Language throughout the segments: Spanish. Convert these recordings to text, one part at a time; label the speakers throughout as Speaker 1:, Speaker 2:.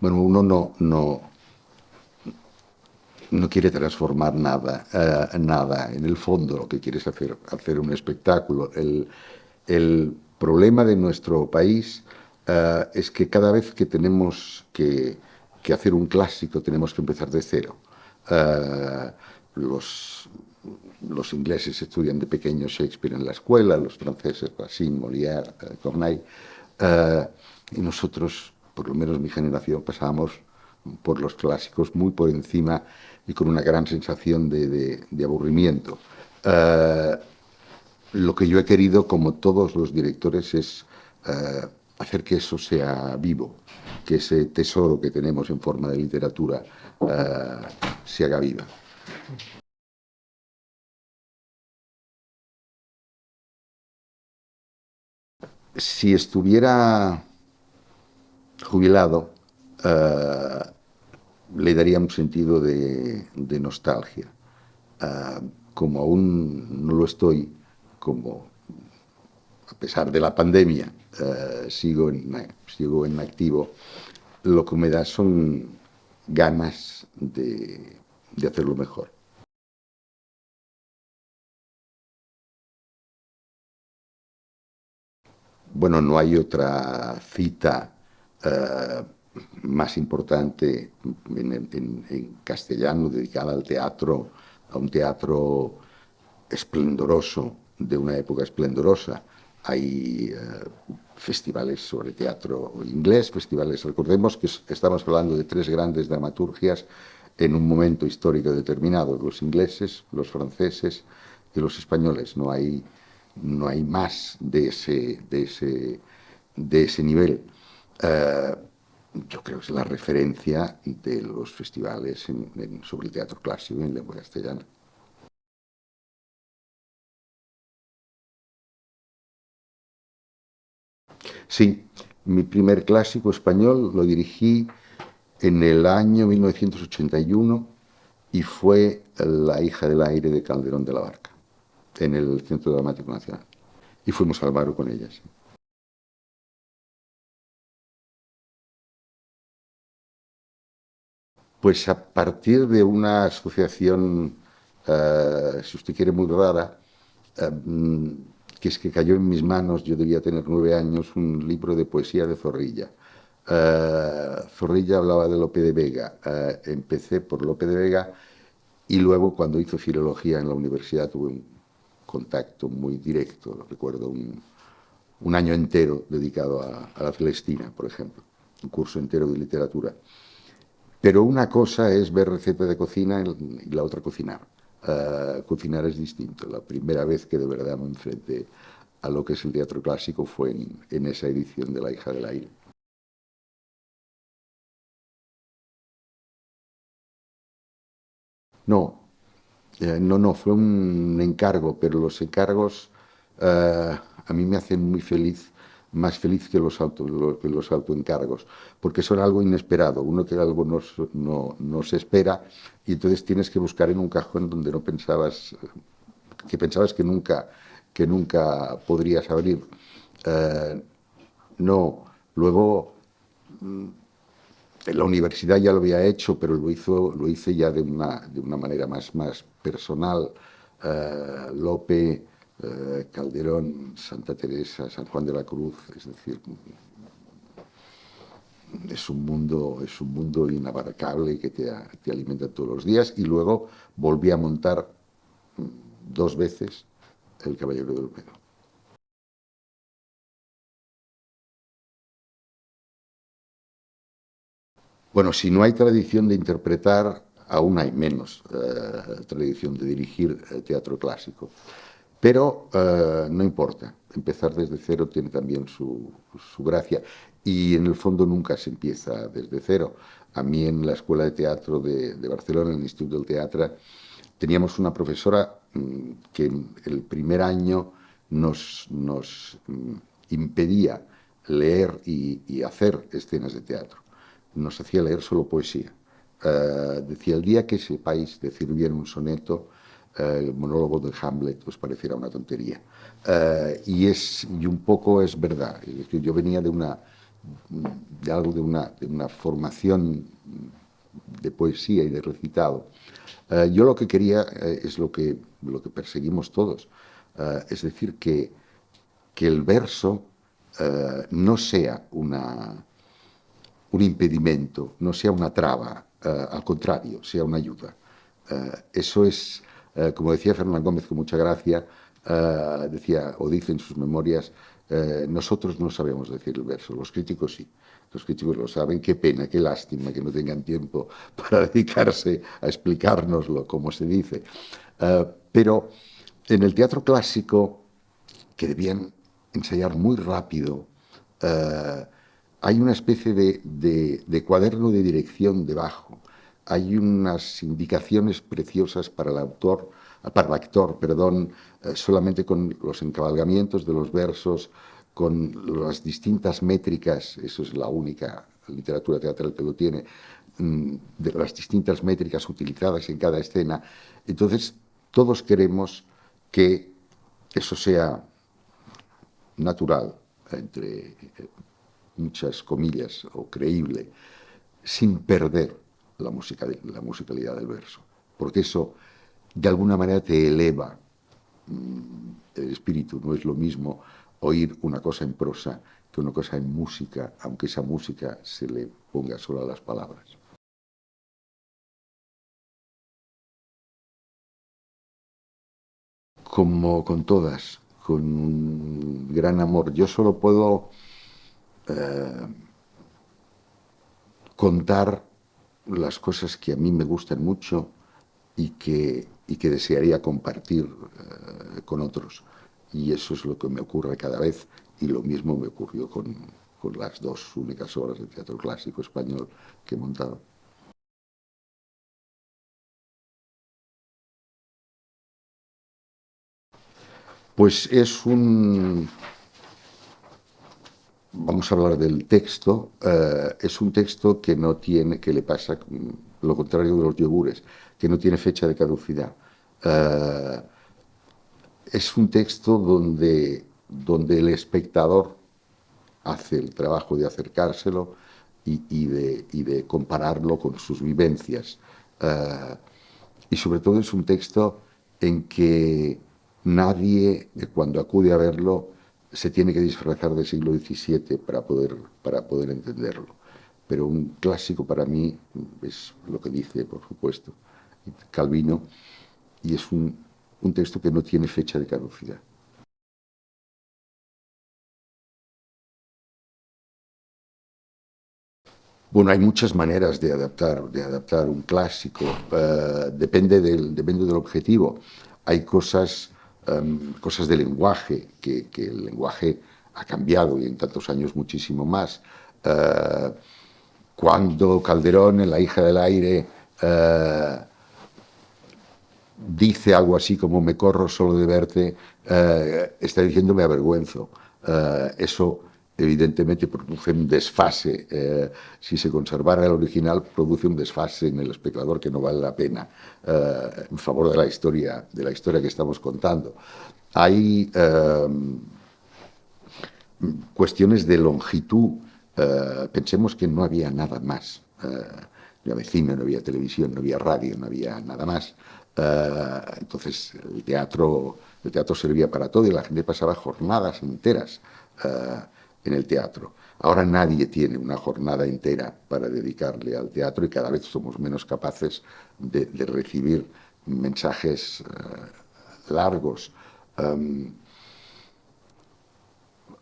Speaker 1: Bueno, uno no quiere transformar nada, nada. En el fondo lo que quiere es hacer un espectáculo. El problema de nuestro país es que cada vez que tenemos que hacer un clásico tenemos que empezar de cero. Eh, los, los ingleses estudian de pequeños Shakespeare en la escuela, los franceses Racine, Molière, Corneille, y nosotros, por lo menos mi generación, pasábamos por los clásicos muy por encima y con una gran sensación de aburrimiento. Eh, lo que yo he querido, como todos los directores, es hacer que eso sea vivo, que ese tesoro que tenemos en forma de literatura se haga viva. Si estuviera jubilado, eh, le daría un sentido de nostalgia. Como aún no lo estoy, como a pesar de la pandemia sigo en activo, lo que me da son ganas de hacerlo mejor. Bueno, no hay otra cita eh, más importante en castellano dedicada al teatro, a un teatro esplendoroso, de una época esplendorosa. Hay festivales sobre teatro inglés, festivales, recordemos que estamos hablando de tres grandes dramaturgias en un momento histórico determinado, los ingleses, los franceses y los españoles. No hay más de ese nivel. Eh, yo creo que es la referencia de los festivales sobre el teatro clásico en lengua castellana. Sí, mi primer clásico español lo dirigí en el año 1981 y fue La hija del aire de Calderón de la Barca, en el Centro Dramático Nacional. Y fuimos al Baro con ellas. Pues a partir de una asociación, si usted quiere, muy rara, que es que cayó en mis manos, yo debía tener 9 años, un libro de poesía de Zorrilla. Zorrilla hablaba de Lope de Vega. Empecé por Lope de Vega y luego cuando hizo filología en la universidad tuve un contacto muy directo, recuerdo un año entero dedicado a la Celestina, por ejemplo, un curso entero de literatura. Pero una cosa es ver recetas de cocina y la otra cocinar. Cocinar es distinto. La primera vez que de verdad me enfrenté a lo que es el teatro clásico fue en esa edición de La hija del aire. No, no, fue un encargo, pero los encargos a mí me hacen muy feliz, más feliz que que los autoencargos, porque son algo inesperado, uno que algo no se espera y entonces tienes que buscar en un cajón donde no pensabas, que pensabas que nunca podrías abrir. Eh, no, luego en la universidad ya lo había hecho, pero lo hice ya de una manera más personal. Lope, Calderón, Santa Teresa, San Juan de la Cruz, es decir, es un mundo inabarcable que te alimenta todos los días. Y luego volví a montar 2 veces El Caballero del Olmedo. Bueno, si no hay tradición de interpretar, aún hay menos tradición de dirigir teatro clásico. Pero no importa, empezar desde cero tiene también su gracia. Y en el fondo nunca se empieza desde cero. A mí en la Escuela de Teatro de Barcelona, en el Instituto del Teatro, teníamos una profesora que en el primer año nos impedía leer y hacer escenas de teatro. Nos hacía leer solo poesía. Decía, el día que sepáis decir bien un soneto, el monólogo de Hamlet os parecerá una tontería. Y un poco es verdad. Es decir, yo venía de algo de una formación de poesía y de recitado. Yo lo que quería es lo que perseguimos todos, es decir, que el verso no sea un impedimento, no sea una traba, al contrario, sea una ayuda. Eso es, como decía Fernán Gómez con mucha gracia, decía o dice en sus memorias, nosotros no sabemos decir el verso, los críticos sí. Los críticos lo saben, qué pena, qué lástima que no tengan tiempo para dedicarse a explicárnoslo, como se dice. Pero en el teatro clásico, que debían ensayar muy rápido, hay una especie de cuaderno de dirección debajo. Hay unas indicaciones preciosas para el actor, perdón, solamente con los encabalgamientos de los versos, con las distintas métricas, eso es la única literatura teatral que lo tiene, de las distintas métricas utilizadas en cada escena. Entonces, todos queremos que eso sea natural, entre muchas comillas, o creíble, sin perder la musicalidad del verso, porque eso de alguna manera te eleva el espíritu. No es lo mismo oír una cosa en prosa que una cosa en música, aunque esa música se le ponga solo a las palabras. Como con todas, con un gran amor. Yo solo puedo contar las cosas que a mí me gustan mucho y que desearía compartir con otros. Y eso es lo que me ocurre cada vez, y lo mismo me ocurrió con las dos únicas obras de teatro clásico español que he montado. Pues es vamos a hablar del texto, es un texto que no tiene, que le pasa lo contrario de los yogures, que no tiene fecha de caducidad. Eh, es un texto donde el espectador hace el trabajo de acercárselo y de compararlo con sus vivencias. Uh, y sobre todo es un texto en que nadie, cuando acude a verlo, se tiene que disfrazar del siglo XVII para poder entenderlo. Pero un clásico para mí es lo que dice, por supuesto, Calvino, y es un texto que no tiene fecha de caducidad. Bueno, hay muchas maneras de adaptar un clásico, depende del objetivo. Hay cosas de lenguaje, que el lenguaje ha cambiado y en tantos años muchísimo más. Cuando Calderón, en La hija del aire, dice algo así como me corro solo de verte, está diciendo me avergüenzo. Eso evidentemente produce un desfase. Si se conservara el original, produce un desfase en el espectador que no vale la pena, en favor de la historia que estamos contando. Hay cuestiones de longitud. Pensemos que no había nada más. No había cine, no había televisión, no había radio, no había nada más. Entonces el teatro servía para todo y la gente pasaba jornadas enteras en el teatro. Ahora nadie tiene una jornada entera para dedicarle al teatro y cada vez somos menos capaces de recibir mensajes largos.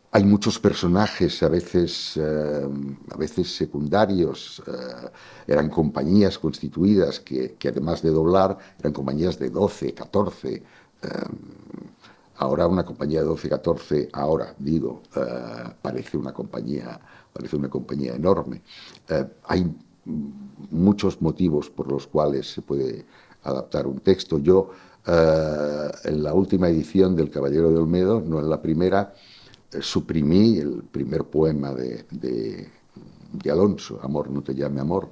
Speaker 1: Hay muchos personajes, a veces secundarios, eran compañías constituidas que además de doblar eran compañías de 12, 14. Ahora una compañía de 12, 14, ahora digo, parece una compañía enorme. Hay muchos motivos por los cuales se puede adaptar un texto. Yo, en la última edición del Caballero de Olmedo, no en la primera, suprimí el primer poema de Alonso, Amor, no te llame amor,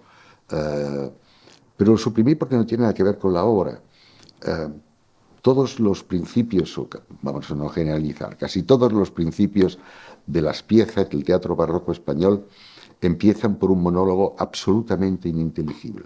Speaker 1: pero lo suprimí porque no tiene nada que ver con la obra. todos los principios, vamos a no generalizar, casi todos los principios de las piezas del teatro barroco español empiezan por un monólogo absolutamente ininteligible.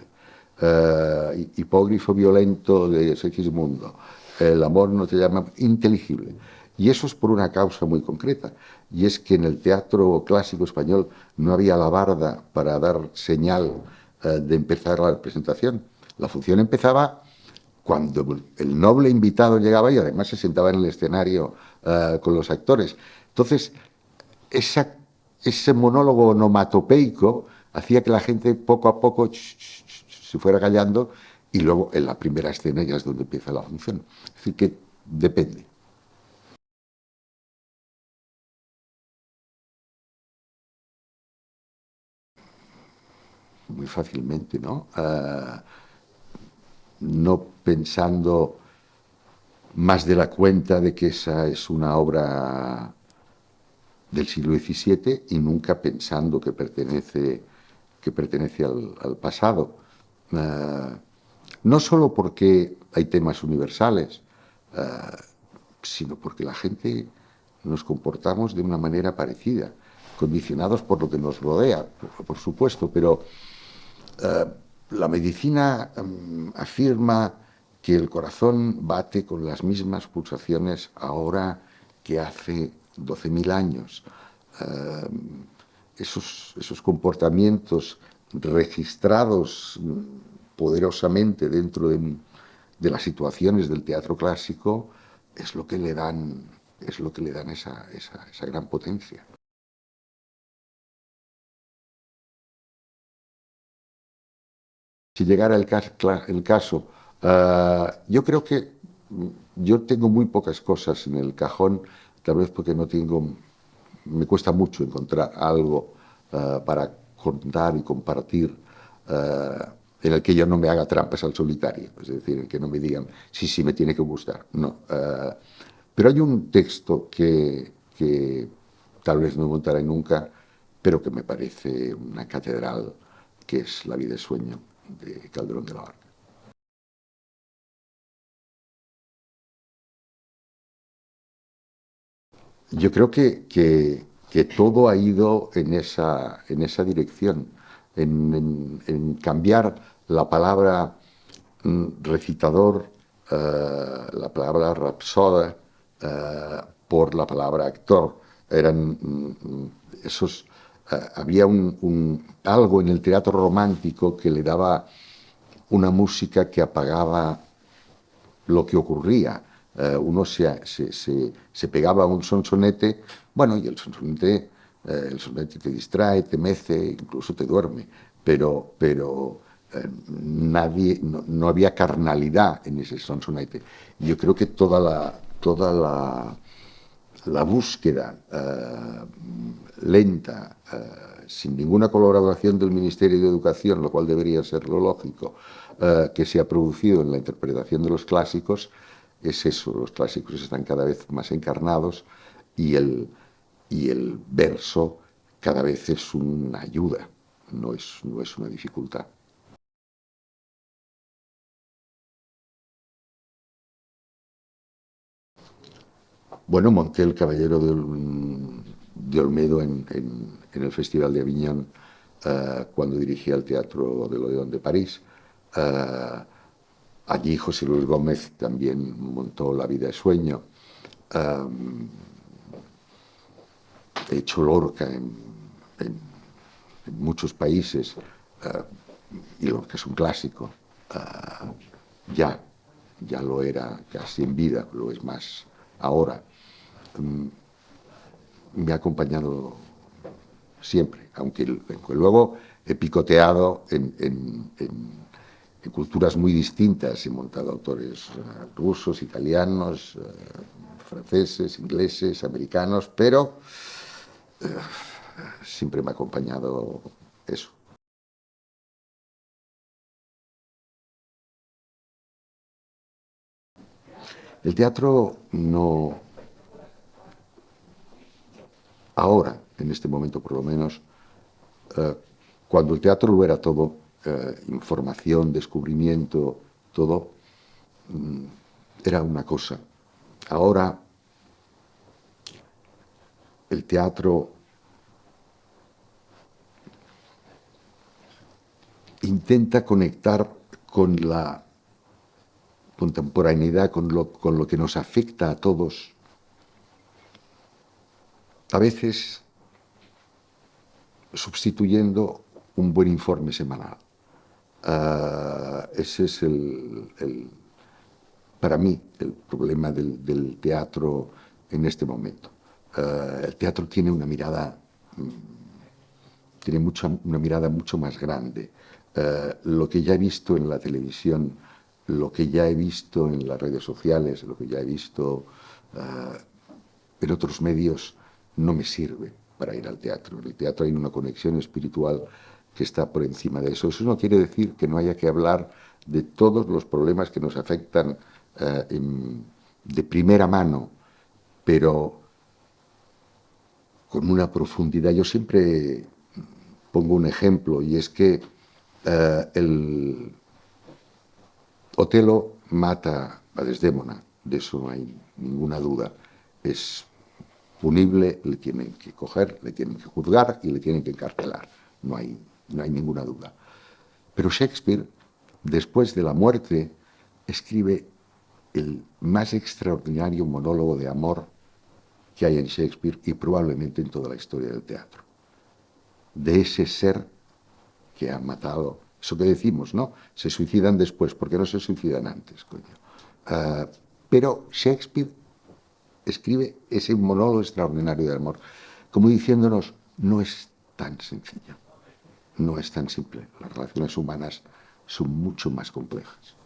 Speaker 1: Hipógrifo violento de Segismundo, el amor no te llama, inteligible. Y eso es por una causa muy concreta, y es que en el teatro clásico español no había la barda para dar señal de empezar la representación. La función empezaba cuando el noble invitado llegaba y además se sentaba en el escenario con los actores. Entonces, ese monólogo onomatopeico hacía que la gente poco a poco se fuera callando y luego en la primera escena ya es donde empieza la función. Es decir, que depende. Muy fácilmente, ¿no? No pensando más de la cuenta de que esa es una obra del siglo XVII y nunca pensando que pertenece al pasado. No solo porque hay temas universales, sino porque la gente nos comportamos de una manera parecida, condicionados por lo que nos rodea, por supuesto, pero la medicina afirma que el corazón bate con las mismas pulsaciones ahora que hace 12.000 años. Esos comportamientos registrados poderosamente dentro de las situaciones del teatro clásico es lo que le dan, esa gran potencia. Si llegara el caso, yo creo que yo tengo muy pocas cosas en el cajón, tal vez porque no tengo, me cuesta mucho encontrar algo para contar y compartir en el que yo no me haga trampas al solitario, es decir, en el que no me digan, sí, sí, me tiene que gustar, no. Pero hay un texto que tal vez no contaré nunca, pero que me parece una catedral, que es La vida es sueño, de Calderón de la Barca. Yo creo que todo ha ido en esa dirección, en cambiar la palabra recitador, la palabra rapsoda, por la palabra actor. Eran esos. Había algo en el teatro romántico que le daba una música que apagaba lo que ocurría. Uno se pegaba a un sonsonete, bueno, y el sonsonete te distrae, te mece, incluso te duerme, pero no había carnalidad en ese sonsonete. Yo creo que la búsqueda lenta, sin ninguna colaboración del Ministerio de Educación, lo cual debería ser lo lógico, que se ha producido en la interpretación de los clásicos, es eso, los clásicos están cada vez más encarnados y el verso cada vez es una ayuda, no es una dificultad. Bueno, monté El Caballero de Olmedo en el Festival de Aviñón cuando dirigía el Teatro del Odeón de París. Allí José Luis Gómez también montó La vida es sueño. He hecho Lorca en muchos países y Lorca es un clásico. Ya lo era casi en vida, lo es más ahora. Me ha acompañado siempre, aunque luego he picoteado en culturas muy distintas, he montado autores rusos, italianos, franceses, ingleses, americanos, pero siempre me ha acompañado eso. El teatro no, ahora, en este momento por lo menos, cuando el teatro lo era todo, información, descubrimiento, todo, era una cosa. Ahora el teatro intenta conectar con la contemporaneidad, con lo que nos afecta a todos, a veces sustituyendo un buen informe semanal. Ese es para mí el problema del teatro en este momento. El teatro tiene una mirada, una mirada mucho más grande. Lo que ya he visto en la televisión, lo que ya he visto en las redes sociales, lo que ya he visto en otros medios, no me sirve para ir al teatro. En el teatro hay una conexión espiritual que está por encima de eso. Eso no quiere decir que no haya que hablar de todos los problemas que nos afectan de primera mano, pero con una profundidad. Yo siempre pongo un ejemplo, y es que el Otelo mata a Desdémona, de eso no hay ninguna duda. Es punible, le tienen que coger, le tienen que juzgar y le tienen que encarcelar. No hay ninguna duda. Pero Shakespeare, después de la muerte, escribe el más extraordinario monólogo de amor que hay en Shakespeare y probablemente en toda la historia del teatro. De ese ser que ha matado, eso que decimos, ¿no? Se suicidan después, ¿por qué no se suicidan antes, coño? Pero Shakespeare escribe ese monólogo extraordinario de amor, como diciéndonos, no es tan sencillo, no es tan simple. Las relaciones humanas son mucho más complejas.